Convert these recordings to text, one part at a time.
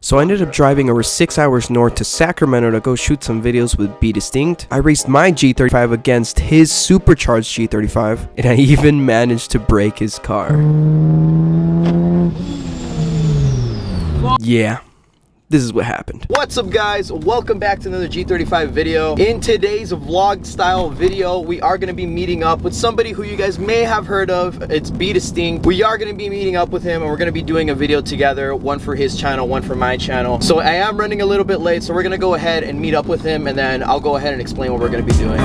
So I ended up driving over 6 hours north to Sacramento to go shoot some videos with BeDistinct. I raced my G35 against his supercharged G35, and I even managed to break his car. Yeah. This is what happened. What's up, guys? Welcome back to another G35 video. In today's vlog style video, we are going to be meeting up with somebody who you guys may have heard of. It's BeDistinct. We are going to be meeting up with him and we're going to be doing a video together, one for his channel, one for my channel. So I am running a little bit late, so we're going to go ahead and meet up with him, and then I'll go ahead and explain what we're going to be doing.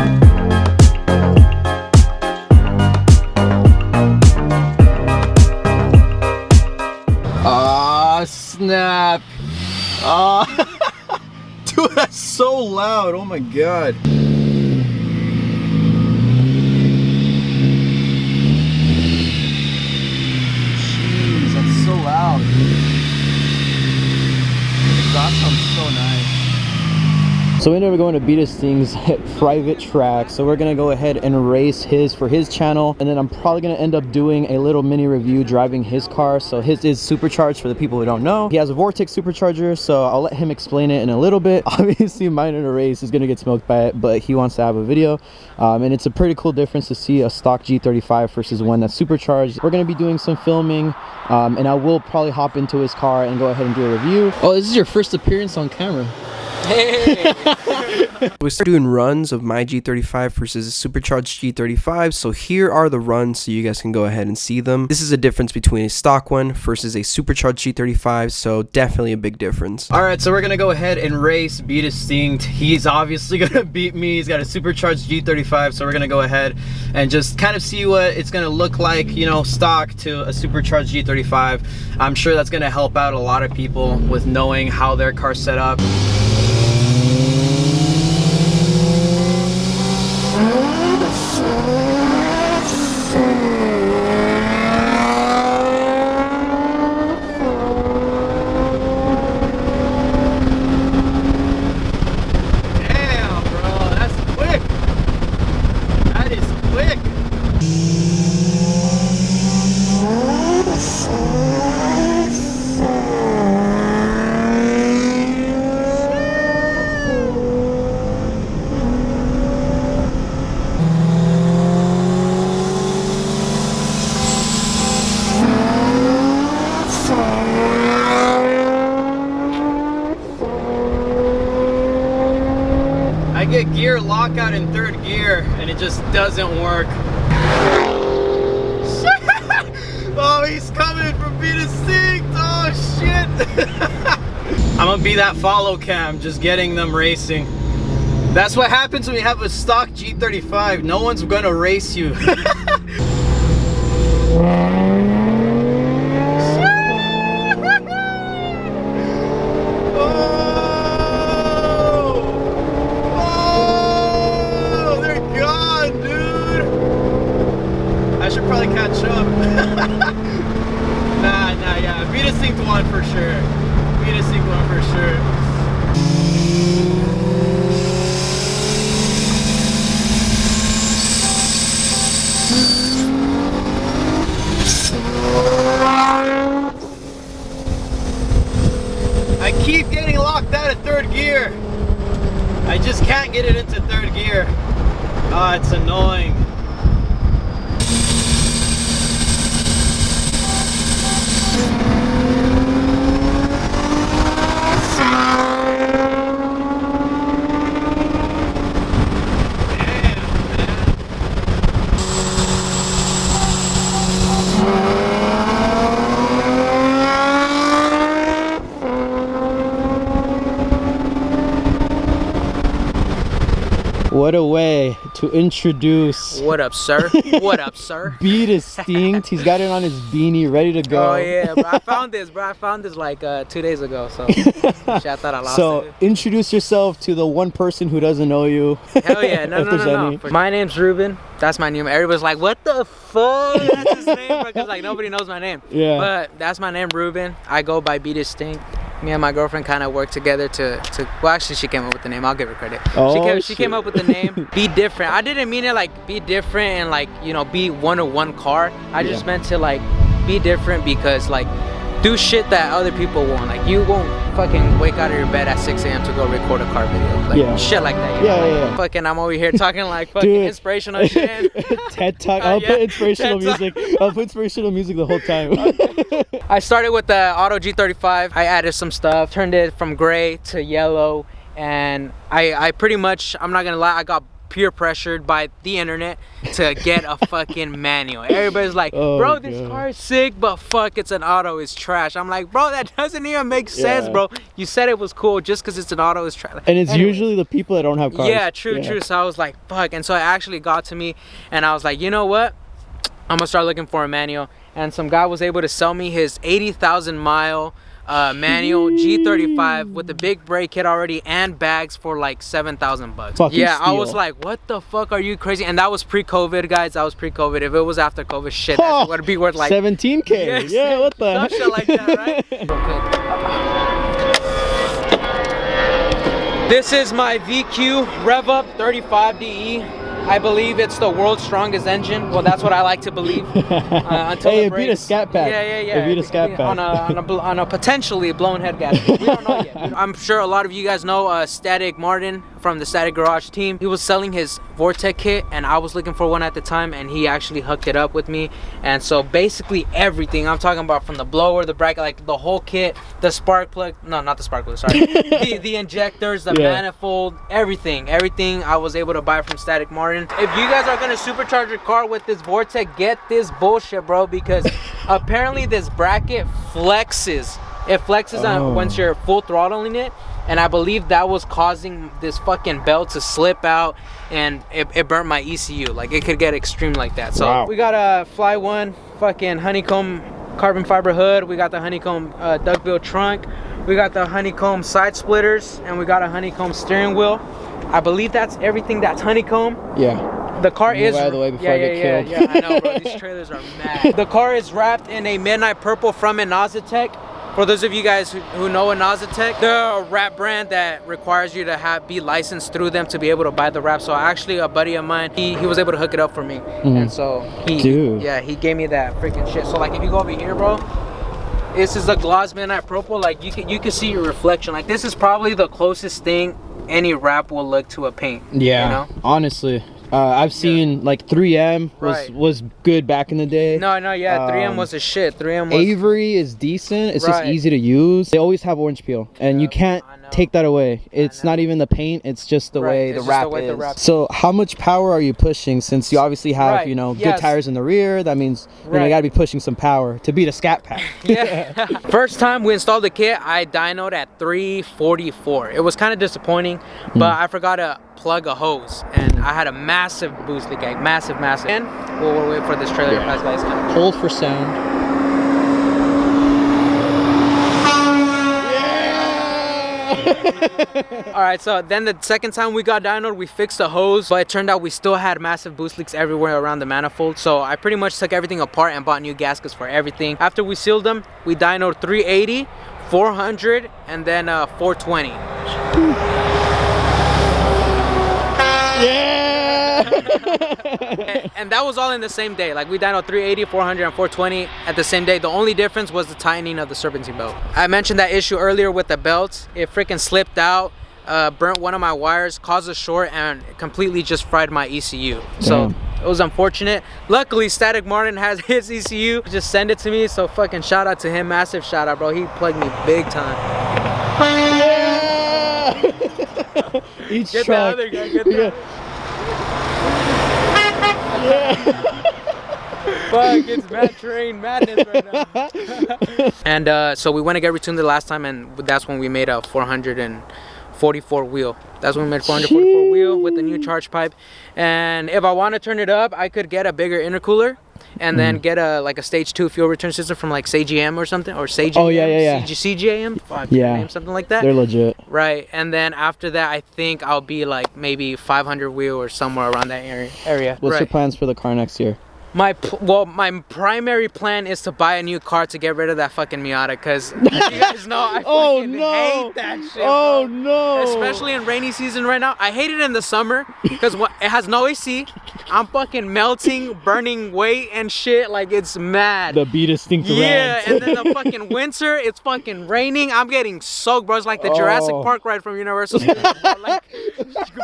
Ah, snap. Dude, that's so loud. Oh my god. Jeez, that's so loud. That sounds so nice. So we ended up going to BeDistinct private track. So we're gonna go ahead and race his for his channel, and then I'm probably gonna end up doing a little mini review driving his car. So his is supercharged, for the people who don't know. He has a Vortex supercharger, so I'll let him explain it in a little bit. Obviously mine in a race is gonna get smoked by it, but he wants to have a video. And it's a pretty cool difference to see a stock G35 versus one that's supercharged. We're gonna be doing some filming, and I will probably hop into his car and go ahead and do a review. Oh, this is your first appearance on camera. Hey! We started doing runs of my G35 versus a supercharged G35. So here are the runs so you guys can go ahead and see them. This is a difference between a stock one versus a supercharged G35, so definitely a big difference. Alright, so we're gonna go ahead and race BeDistinct. He's obviously gonna beat me. He's got a supercharged G35, so we're gonna go ahead and just kind of see what it's gonna look like, you know, stock to a supercharged G35. I'm sure that's gonna help out a lot of people with knowing how their car's set up. I get gear lockout in third gear and it just doesn't work. Oh, he's coming from BeDistinct. Oh shit. I'm gonna be that follow cam, just getting them racing. That's what happens when you have a stock G35. No one's gonna race you. Probably catch up. Nah, yeah. BeDistinct won for sure. BeDistinct won for sure. I keep getting locked out of third gear. I just can't get it into third gear. Oh, it's annoying. What a way to introduce. What up, sir? What up, sir? BeDistinct. He's got it on his beanie, ready to go. Oh yeah, bro. I found this, bro. I found this like 2 days ago. So shit, I thought I lost it. Introduce yourself to the one person who doesn't know you. Hell yeah, no. My name's Ruben. That's my name. Everybody's like, what the fuck? That's his name, because like nobody knows my name. Yeah. But that's my name, Ruben. I go by BeDistinct. Me and my girlfriend kind of worked together to well, actually she came up with the name. I'll give her credit. Oh, she came up with the name Be Different. I didn't mean it like be different and like, you know, be one of one car. I just meant to like be different because like do shit that other people won't. Like you won't fucking wake out of your bed at 6 a.m. to go record a car video. Like shit like that. Yeah. Fucking I'm over here talking like fucking inspirational shit. TED Talk. I'll put inspirational music. I'll put inspirational music the whole time. I started with the Auto G35. I added some stuff, turned it from gray to yellow, and I pretty much, I'm not gonna lie, I got peer pressured by the internet to get a fucking manual. Everybody's like, bro, this car is sick, but fuck, it's an auto, it's trash. I'm like, bro, that doesn't even make sense, bro. You said it was cool, just because it's an auto is trash. And it's usually the people that don't have cars. Yeah, true. So I was like, fuck. And so it actually got to me, and I was like, you know what? I'm gonna start looking for a manual. And some guy was able to sell me his 80,000 mile manual G35 with the big brake kit already and bags for like 7,000 bucks. Yeah, I was like, what the fuck, are you crazy? And that was pre-COVID, guys. That was pre-COVID. If it was after COVID, shit, that would be worth like 17K. Yeah, what the some shit like that, right? This is my VQ Rev Up 35DE. I believe it's the world's strongest engine. Well, that's what I like to believe. Until it beat a scat pack. Yeah. It beat a scat pack. On a potentially blown head gasket. We don't know yet. I'm sure a lot of you guys know Static Martin from the Static Garage team. He was selling his Vortec kit, and I was looking for one at the time, and he actually hooked it up with me. And so basically everything, I'm talking about from the blower, the bracket, like the whole kit, the spark plug, no, not the spark plug, sorry. the injectors, the manifold, everything I was able to buy from Static Martin. If you guys are gonna supercharge your car with this Vortec, get this bullshit, bro, because apparently this bracket flexes. It flexes on once you're full throttling it, and I believe that was causing this fucking belt to slip out, and it burnt my ECU. Like, it could get extreme like that. So we got a Fly One fucking honeycomb carbon fiber hood. We got the honeycomb duckbill trunk. We got the honeycomb side splitters, and we got a honeycomb steering wheel. I believe that's everything that's honeycomb. Yeah. The car is out of the way before I get killed. Yeah, I know, bro. These trailers are mad. The car is wrapped in a midnight purple from Inazitech. For those of you guys who know Inazitech, they're a wrap brand that requires you to be licensed through them to be able to buy the wrap. So actually, a buddy of mine, he was able to hook it up for me, and so he gave me that freaking shit. So like, if you go over here, bro, this is a gloss midnight purple. Like you can see your reflection. Like, this is probably the closest thing any wrap will look to a paint. Yeah, you know? honestly. I've seen like 3M was good back in the day. No, yeah, 3M was a shit. 3M was... aAvery is decent. It's just easy to use. They always have orange peel, and you can't take that away. It's not even the paint. It's just the way the wrap is. So how much power are you pushing? Since you obviously have you know good tires in the rear, that means you know, you gotta be pushing some power to beat a scat pack. Yeah. First time we installed the kit, I dynoed at 344. It was kind of disappointing, but I forgot to plug a hose, and I had a massive boost leak, like massive. And we'll wait for this trailer to pass by. Hold for sound. All right, so then the second time we got dynoed, we fixed the hose, but it turned out we still had massive boost leaks everywhere around the manifold. So I pretty much took everything apart and bought new gaskets for everything. After we sealed them, we dynoed 380, 400, and then 420. Yeah. and that was all in the same day. Like, we dynoed 380, 400, and 420 at the same day. The only difference was the tightening of the serpentine belt. I mentioned that issue earlier with the belts. It freaking slipped out, burnt one of my wires, caused a short, and completely just fried my ECU. So it was unfortunate. Luckily, Static Martin has his ECU. Just send it to me. So fucking shout out to him. Massive shout out, bro. He plugged me big time. Each get truck. The other guy. Get the Fuck, it's mad train madness right now. And so we went to get retuned the last time, and that's when we made a 444 wheel. That's when we made 444 wheel with the new charge pipe. And if I want to turn it up, I could get a bigger intercooler and then get a stage 2 fuel return system from like SageAM or something, or Sage. Oh yeah. CGAM. Fuck, name, something like that. They're legit. Right, and then after that, I think I'll be like maybe 500 wheel or somewhere around that area. What's your plans for the car next year? My primary plan is to buy a new car to get rid of that fucking Miata, because you guys know I fucking hate that shit, Oh bro. no! Especially in rainy season right now. I hate it in the summer because it has no AC. I'm fucking melting, burning weight and shit. Like, it's mad. The BeDistinct Yeah, rant. and then the fucking winter, it's fucking raining. I'm getting soaked, bro. It's like the Jurassic Park ride from Universal Studios, bro. Like,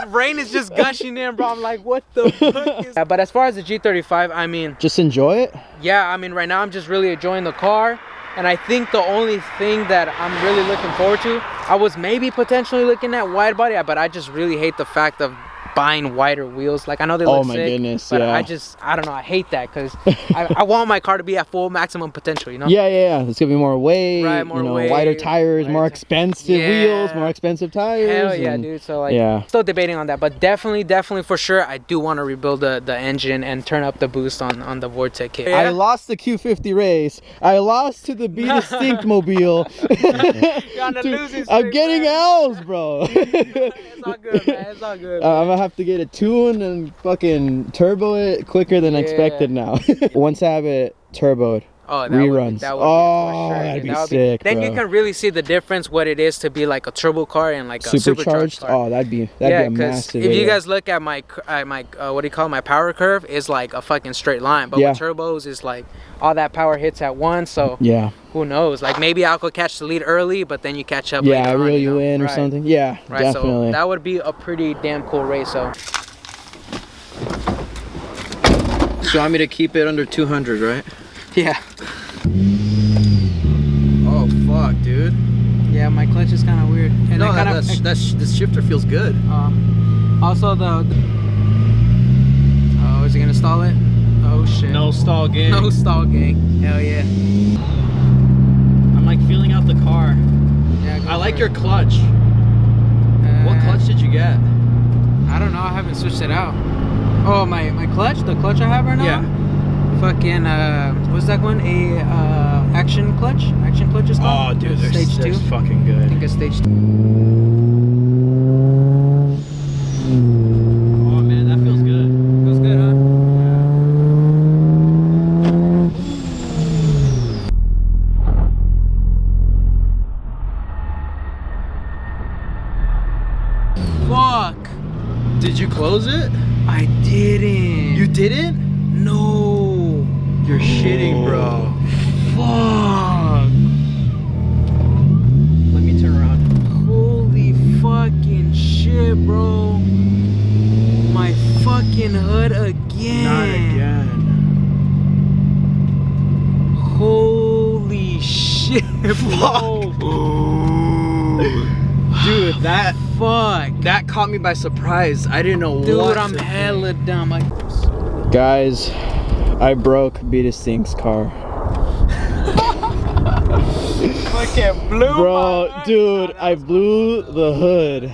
rain is just gushing in, bro. I'm like, what the fuck is... But as far as the G35, I mean... Just enjoy it? Yeah, I mean, right now I'm just really enjoying the car. And I think the only thing that I'm really looking forward to, I was maybe potentially looking at wide body, but I just really hate the fact of buying wider wheels. Like, I know they look sick, goodness, but yeah. I don't know, I hate that, because I want my car to be at full maximum potential, you know? Yeah. There's gonna be more weight, Right, more weight, wider tires, more expensive wheels, more expensive tires. Hell yeah, dude. So, like, still debating on that, but definitely for sure, I do want to rebuild the engine and turn up the boost on the Vortec kit. I lost the Q50 race. I lost to the BeDistinct mobile. You're on the losing streak, I'm getting man. L's, bro. It's all good, man. It's all good. I'm gonna have to get a tune and fucking turbo it quicker than expected now. Once I have it turboed, reruns. That'd be sick. Then you can really see the difference what it is to be like a turbo car and like a supercharged car. Oh, that'd be a massive. If you guys look at my what do you call it, my power curve is like a fucking straight line, but with turbos is like all that power hits at once. So who knows? Like, maybe I could catch the lead early, but then you catch up. Yeah, reel you in or something. Yeah, definitely. So that would be a pretty damn cool race. So you want me to keep it under 200, right? Yeah. Oh fuck, dude. Yeah, my clutch is kind of weird. And no, this shifter feels good. Also oh, is he gonna stall it? Oh shit. No stall gang. No stall gang. Hell yeah. I'm like feeling out the car. Yeah. I like your clutch. What clutch did you get? I don't know. I haven't switched it out. Oh, my clutch? The clutch I have right now? Yeah. Fucking, what's that one? Action clutch? Action clutch is called? Oh, dude, stage 2. Fucking good. I think it's stage 2. Oh, man, that feels good. Feels good, huh? Fuck. Did you close it? I didn't. You didn't? No. You're shitting, bro. Fuck. Let me turn around. Holy fucking shit, bro. My fucking hood again. Not again. Holy shit, bro. Dude, that caught me by surprise. I didn't know Dude, what I'm hella dumb. Guys, I broke BeDistinkt's car. Fucking blew. Bro, dude, I blew the hood.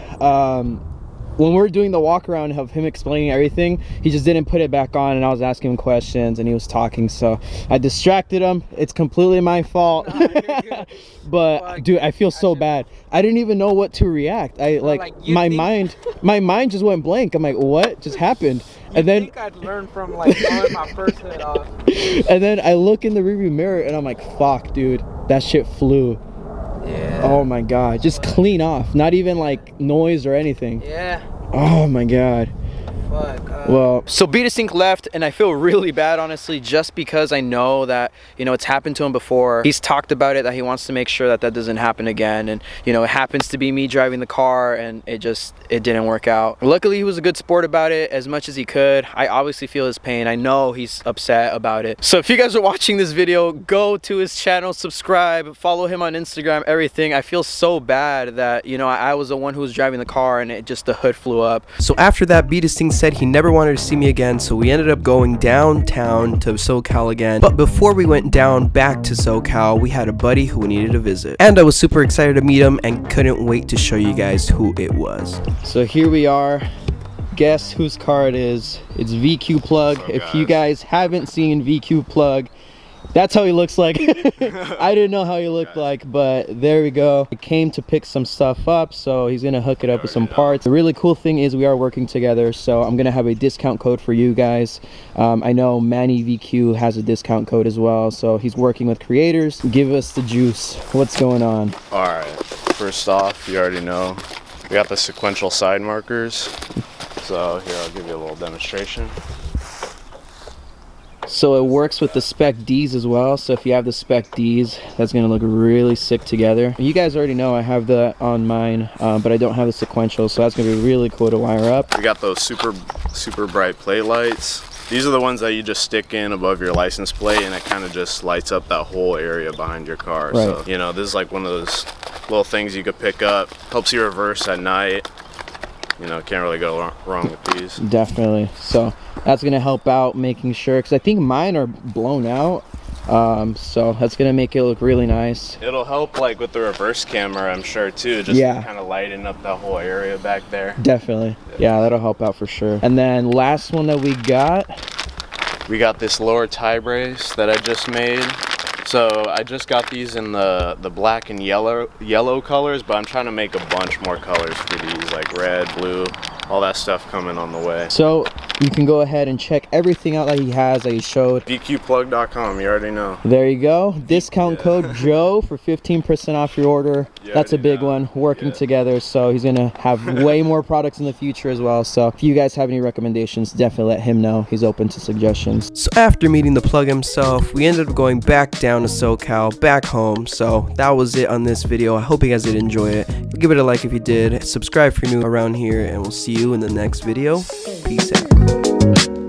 When we were doing the walk around of him explaining everything, he just didn't put it back on, and I was asking him questions and he was talking, so I distracted him. It's completely my fault. But dude, I feel so bad. I didn't even know what to react. My mind just went blank. I'm like, what just happened? And then I'd learn from like blowing my first hood off. And then I look in the rearview mirror and I'm like, fuck, dude, that shit flew. Yeah. Oh my god, just clean off, not even like noise or anything. Yeah. Oh my god. Fuck. Well, so BeDistinct left, and I feel really bad, honestly, just because I know that, you know, it's happened to him before. He's talked about it, that he wants to make sure that that doesn't happen again, and, you know, it happens to be me driving the car, and it didn't work out. Luckily, he was a good sport about it as much as he could. I obviously feel his pain. I know he's upset about it. So if you guys are watching this video, go to his channel, subscribe, follow him on Instagram, everything. I feel so bad that, you know, I was the one who was driving the car, and the hood flew up. So after that, BeDistinct said he never wanted to see me again, so we ended up going downtown to SoCal again. But before we went down back to SoCal, we had a buddy who we needed to visit, and I was super excited to meet him and couldn't wait to show you guys who it was. So here we are. Guess whose car it is? It's VQPLUG. If you guys haven't seen VQPLUG, That's how he looks like. I didn't know how he looked like, but there we go. I came to pick some stuff up, so he's gonna hook it up with some parts. The really cool thing is we are working together, so I'm gonna have a discount code for you guys. I know Manny VQ has a discount code as well, so he's working with creators. Give us the juice. What's going on? All right, first off, you already know we got the sequential side markers. So here, I'll give you a little demonstration. So it works with the Spec Ds as well. So if you have the Spec Ds, that's gonna look really sick together. You guys already know I have that on mine, but I don't have the sequential, so that's gonna be really cool to wire up. We got those super bright plate lights. These are the ones that you just stick in above your license plate, and it kind of just lights up that whole area behind your car. Right. So, you know, this is like one of those little things you could pick up. Helps you reverse at night. You know, can't really go wrong with these. Definitely. So that's gonna help out making sure, because I think mine are blown out. So that's gonna make it look really nice. It'll help like with the reverse camera, I'm sure too. Just kind of lighten up that whole area back there. Definitely. Yeah, that'll help out for sure. And then last one that we got this lower tie brace that I just made. So I just got these in the black and yellow colors, but I'm trying to make a bunch more colors for these, like red, blue, all that stuff coming on the way. So you can go ahead and check everything out that he has, that he showed. VQPLUG.com, you already know. There you go. Discount code Joe for 15% off your order. That's a big one. Working together, so he's gonna have way more products in the future as well. So if you guys have any recommendations, definitely let him know. He's open to suggestions. So after meeting the plug himself, we ended up going back down to SoCal, back home. So that was it on this video. I hope you guys did enjoy it. Give it a like if you did. Subscribe if you're new around here, and we'll see you in the next video. Peace out.